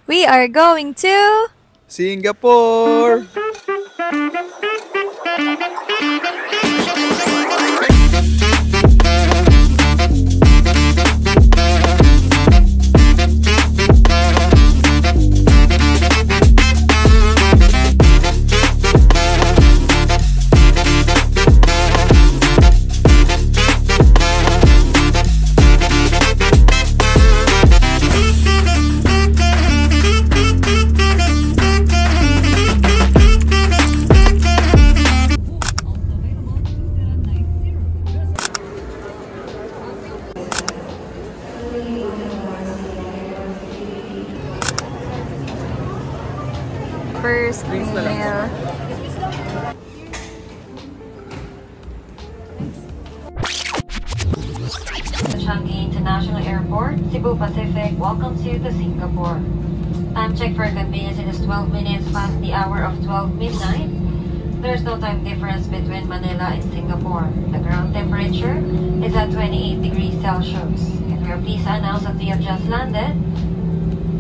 We are going to Singapore! first meal. Changi International Airport, Cebu Pacific, welcome to the Singapore. Time check for convenience, it is 12 minutes past the hour of 12 midnight. There's no time difference between Manila and Singapore. The ground temperature is at 28 degrees Celsius. And we are pleased to announce that we have just landed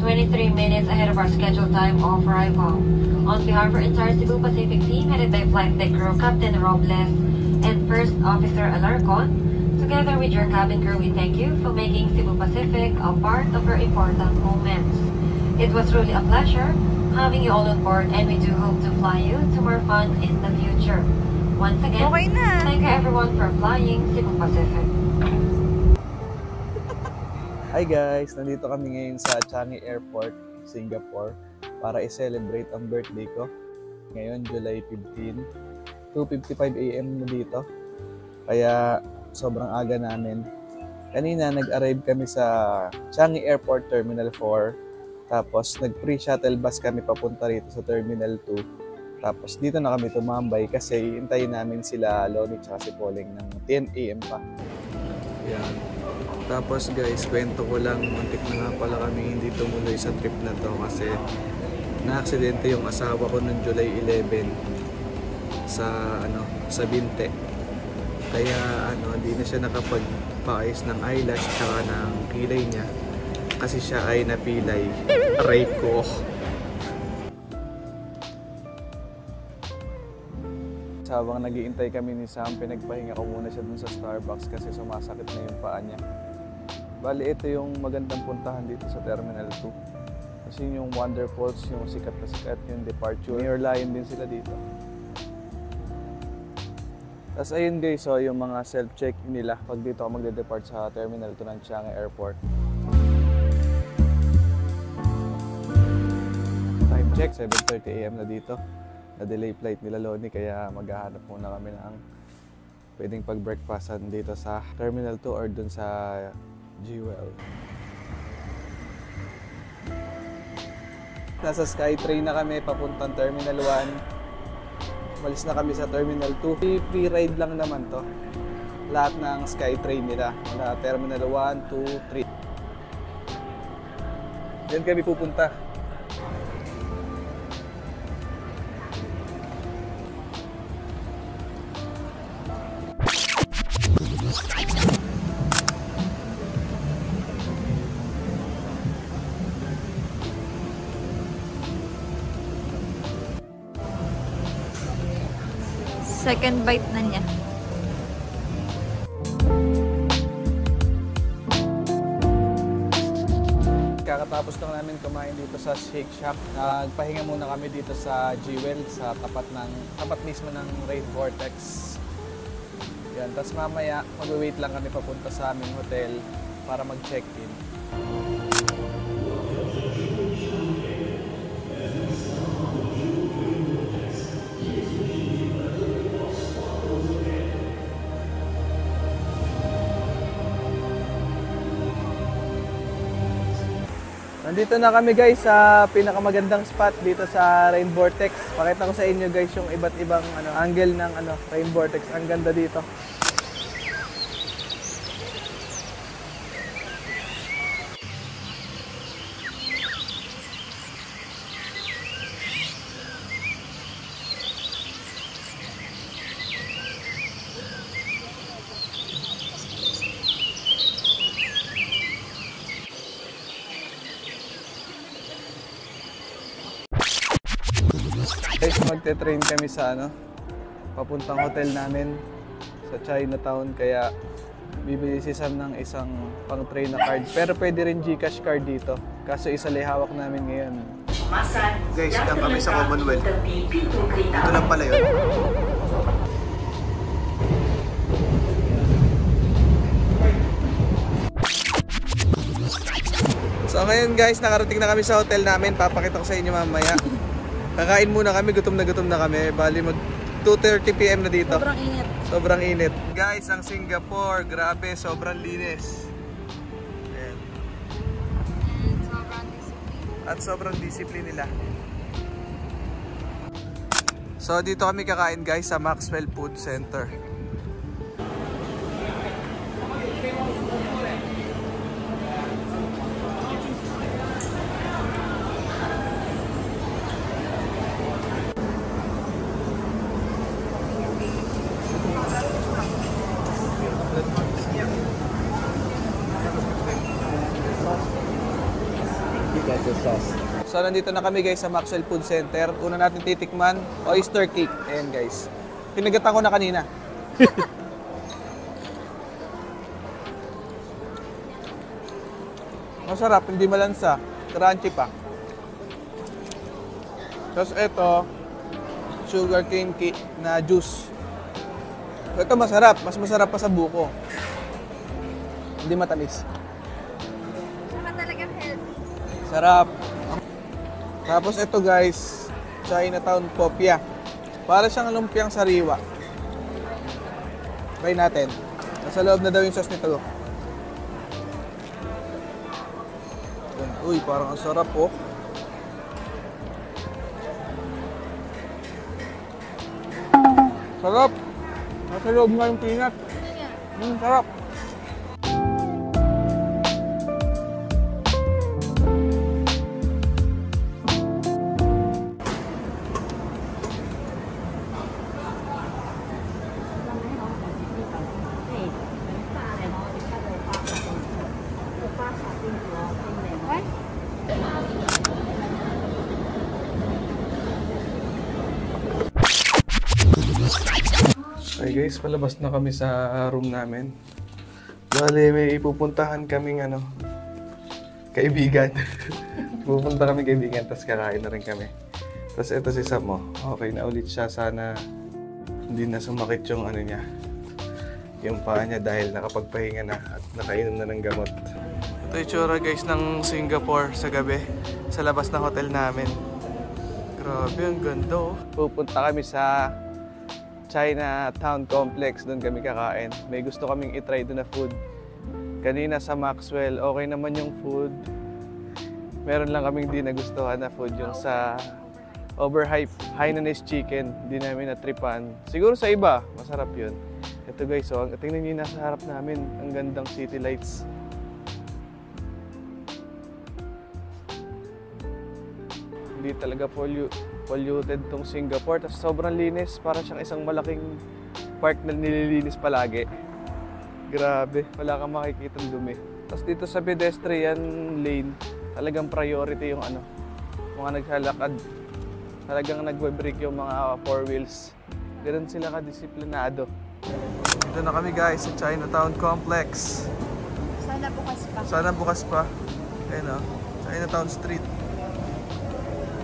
23 minutes ahead of our scheduled time of arrival. On behalf of our entire Cebu Pacific team, headed by flight deck crew Captain Robles and First Officer Alarcon, together with your cabin crew, we thank you for making Cebu Pacific a part of your important moments. It was truly a pleasure having you all on board, and we do hope to fly you to more fun in the future. Once again, thank you everyone for flying Cebu Pacific. Hi guys! Nandito kami ngayon sa Changi Airport, Singapore para i-celebrate ang birthday ko. Ngayon, July 15, 2:55 AM na dito. Kaya sobrang aga namin. Kanina nag-arrive kami sa Changi Airport Terminal 4. Tapos nag-free shuttle bus kami papunta rito sa Terminal 2. Tapos dito na kami tumambay kasi hintayin namin sila Lonnie at si Pauling ng 10 AM pa. Yan. Tapos guys, kwento ko lang, muntik na nga pala kami hindi tumuloy sa trip na to kasi na-aksidente yung asawa ko noong July 11 sa Binte. Kaya hindi na siya nakapagpaayos ng eyelash tsaka ng kilay niya kasi siya ay napilay. Aray ko. Habang nag-iintay kami ni Sam, pinagpahinga ko muna siya dun sa Starbucks kasi sumasakit na yung paa niya. Bali, ito yung magandang puntahan dito sa Terminal 2. Kasi yung Wonder Falls, yung sikat na sikat, yung Departure. Mayor Lion din sila dito. Tapos ayun guys, so yung mga self-check-in nila pag dito ako magde-depart sa Terminal 2 ng Changi Airport. Time check, 7:30 AM na dito. Na-delay flight nila Lonnie kaya maghahanap muna kami ng pwedeng pag-breakfastan dito sa Terminal 2 or dun sa Jewel. Nasa Skytrain na kami papuntang Terminal 1. Malis na kami sa Terminal 2. Free ride lang naman to. Lahat ng Skytrain nila. Mula Terminal 1, 2, 3. Diyan kami pupunta. Second bite na niya. Kakatapos lang namin kumain dito sa Shake Shack. Nagpahinga muna kami dito sa Jewel sa tapat mismo ng Rain Vortex. Yan, tapos mamaya mag-wait lang kami papunta sa aming hotel para mag-check-in. Nandito na kami guys sa pinakamagandang spot dito sa Rain Vortex. Pakita ko sa inyo guys yung iba't ibang angle ng Rain Vortex. Ang ganda dito. Guys, magte-train kami sa papuntang hotel namin sa Chinatown, kaya bibili si Sam ng isang pang-train na card. Pero pwede rin GCash card dito. Kaso isa lang hawak namin ngayon. Guys, dyan kami sa Commonwealth. Ito lang pala yun. So ngayon guys, nakarating na kami sa hotel namin. Papakita ko sa inyo mamaya. Kakain muna kami, gutom na kami. Bali mag 2:30 PM na dito. Sobrang init. Sobrang init. Guys, ang Singapore, grabe, sobrang linis. Ayan. At sobrang discipline nila. So dito kami kakain guys sa Maxwell Food Center. So nandito na kami guys sa Maxwell Food Center. Una natin titikman, oyster cake. Ayan guys. Pinagatan ko na kanina. Masarap, hindi malansa. Crunchy pa. Tapos ito, sugarcane cake na juice. Ito masarap. Mas masarap pa sa buko. Hindi matamis. Saka talagang healthy. Sarap. Tapos ito guys, Chinatown Popia. Para siyang lumpiang sariwa. Try natin. Nasa loob na daw yung sauce nito. Uy, parang ang sarap oh. Sarap. Nasa loob nga yung peanut. Sarap. Okay guys, palabas na kami sa room namin. Bale, may ipupuntahan kaming kaibigan. Pupunta kami kaibigan, tapos kakain na rin kami. Tapos ito si Sam, okay na ulit siya. Sana hindi na sumakit yung niya, yung paa niya dahil nakapagpahinga na at nakainom na ng gamot. Ito yung tsura guys ng Singapore sa gabi, sa labas ng hotel namin. Grabe, ang ganda oh. Pupunta kami sa Chinatown Complex, doon kami kakain. May gusto kaming itry doon na food. Kanina sa Maxwell, okay naman yung food. Meron lang kaming di nagustuhan na food, yung sa overhype Hainanese chicken. Di namin natripan. Siguro sa iba, masarap yun. Ito guys, so, tingnan nyo yung nasa harap namin. Ang gandang city lights. Hindi talaga polluted tong Singapore. Tapos sobrang linis. Para siyang isang malaking park na nililinis palagi. Grabe, wala kang makikitang dumi. Tapos dito sa pedestrian lane, talagang priority yung mga naglalakad. Talagang nagwe-brake yung mga four wheels. Ganun sila kadisiplinado. Dito na kami guys sa Chinatown Complex. Sana bukas pa. Sana bukas pa. Ayun Chinatown Street.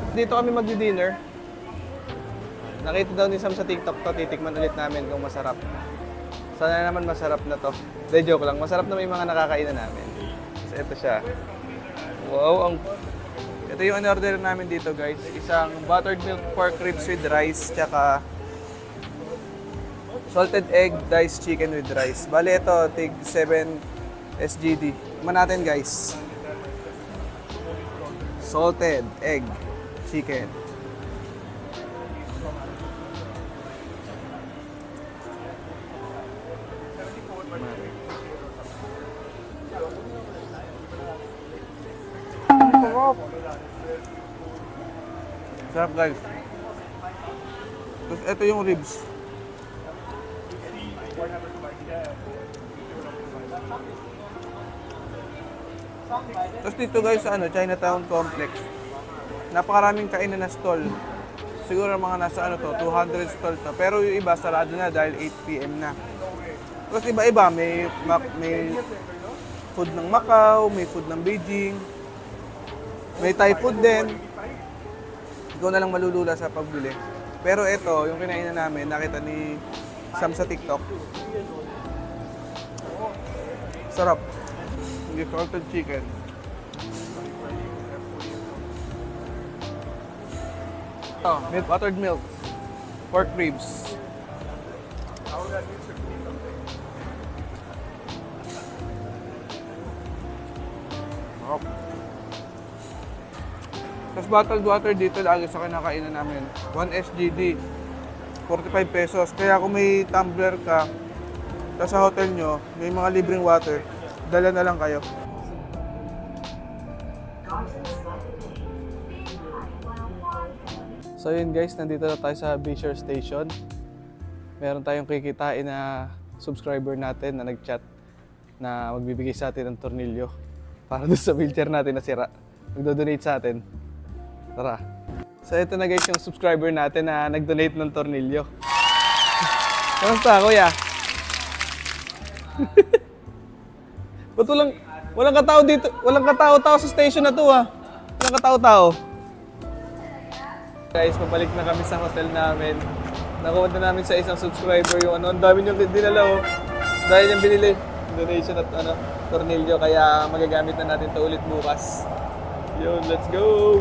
Dito kami magdi-dinner. Nakita daw ni Sam sa TikTok to, titikman ulit namin kung masarap. Sana naman masarap na to. De, joke lang, masarap na may mga nakakainan namin. So ito siya. Wow, ito yung in-order namin dito guys. Isang buttered milk pork ribs with rice, tsaka salted egg diced chicken with rice. Bale ito, tig 7 SGD. Tikman natin guys. Salted egg chicken. Sarap guys. Tapos ito yung ribs. Tapos dito guys sa Chinatown Complex, napakaraming kainan na stall. siguro mga nasa ano to, 200 stall to. Pero yung iba sarado na dahil 8 PM na. Kasi iba-iba, may food ng Macau, may food ng Beijing, may Thai food din. Ikaw na lang malulula sa pagbili. Pero ito, yung kinainan namin, nakita ni Sam sa TikTok. Sarap. Yung salted chicken. Milk, buttered milk. Pork ribs. Sarap. Tapos bottled water dito lagi sa kinakainan namin. 1 SGD. 45 pesos. Kaya kung may tumbler ka, tapos sa hotel nyo, may mga libreng water, dala na lang kayo. So yun guys, nandito na tayo sa Bayshore Station. Meron tayong kikitain na subscriber natin na nag-chat na magbibigay sa atin ng tornilyo para doon sa wheelchair natin na sira. Magdo-donate sa atin. Tara. So ito na guys yung subscriber natin na nag-donate ng tornilyo. Kamusta kuya? Ba't walang katao dito? Walang katao-tao sa station na to ha? Walang katao-tao. Guys, pabalik na kami sa hotel namin. Nakuha na namin sa isang subscriber yung ano, ang dami niyong dinala oh. Dahil yung binili, donation at ano, tornilyo, kaya magagamit na natin to ulit bukas. Yun, let's go!